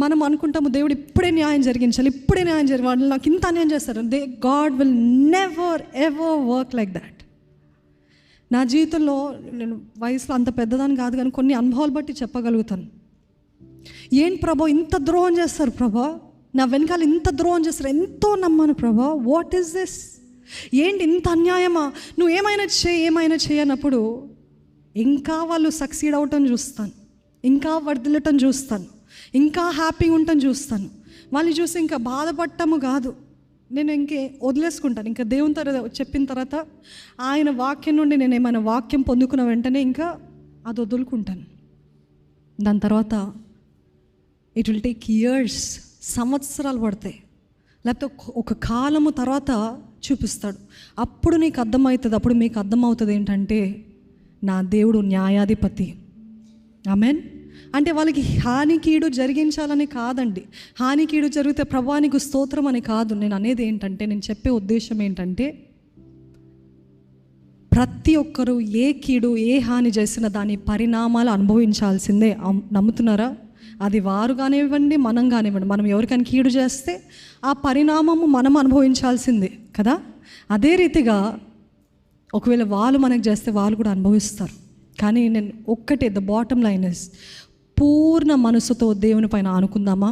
మనం అనుకుంటాము దేవుడు ఇప్పుడే న్యాయం జరిగించాలి, ఇప్పుడే న్యాయం జరిగి వాళ్ళు నాకు ఇంత అన్యాయం చేస్తారు. God will never ever work like that. నా జీవితంలో నేను వయసులో అంత పెద్దదాన్ని కాదు, కానీ కొన్ని అనుభవాలు బట్టి చెప్పగలుగుతాను. ఏంటి ప్రభా ఇంత ద్రోహం చేస్తారు ప్రభా, నా వెనకాల ఇంత ద్రోహం చేస్తారు, ఎంతో నమ్మాను ప్రభా, వాట్ ఈస్ దిస్, ఏంటి ఇంత అన్యాయమా, నువ్వు ఏమైనా చేయనప్పుడు ఇంకా వాళ్ళు సక్సీడ్ అవటం చూస్తాను, ఇంకా వర్దిల్లటం చూస్తాను, ఇంకా హ్యాపీగా ఉండటం చూస్తాను. వాళ్ళని చూసి ఇంకా బాధపడటము కాదు, నేను ఇంకే వదిలేసుకుంటాను. ఇంకా దేవుని తర్వాత చెప్పిన తర్వాత ఆయన వాక్యం నుండి నేను ఏమైనా వాక్యం పొందుకున్న వెంటనే ఇంకా అది వదులుకుంటాను. దాని తర్వాత ఇట్ విల్ టేక్ ఇయర్స్, సంవత్సరాలు పడతాయి, లేకపోతే ఒక కాలము తర్వాత చూపిస్తాడు. అప్పుడు నీకు అర్థమవుతుంది, అప్పుడు మీకు అర్థమవుతుంది ఏంటంటే నా దేవుడు న్యాయాధిపతి. ఆమెన్. అంటే వాళ్ళకి హానికీడు జరిగించాలని కాదండి, హానికీడు జరిగితే ప్రభువానికి స్తోత్రం అని కాదు. నేను అనేది ఏంటంటే, నేను చెప్పే ఉద్దేశం ఏంటంటే, ప్రతి ఒక్కరూ ఏ కీడు ఏ హాని చేసినా దాని పరిణామాలు అనుభవించాల్సిందే. నమ్ముతున్నారా? అది వారు కానివ్వండి, మనం కానివ్వండి, మనం ఎవరికైనా కీడు చేస్తే ఆ పరిణామము మనం అనుభవించాల్సిందే కదా. అదే రీతిగా ఒకవేళ వాళ్ళు మనకు చేస్తే వాళ్ళు కూడా అనుభవిస్తారు. కానీ నేను ఒక్కటే, ద బాటమ్ లైన్ ఇస్, పూర్ణ మనసుతో దేవుని పైన ఆనుకుందామా.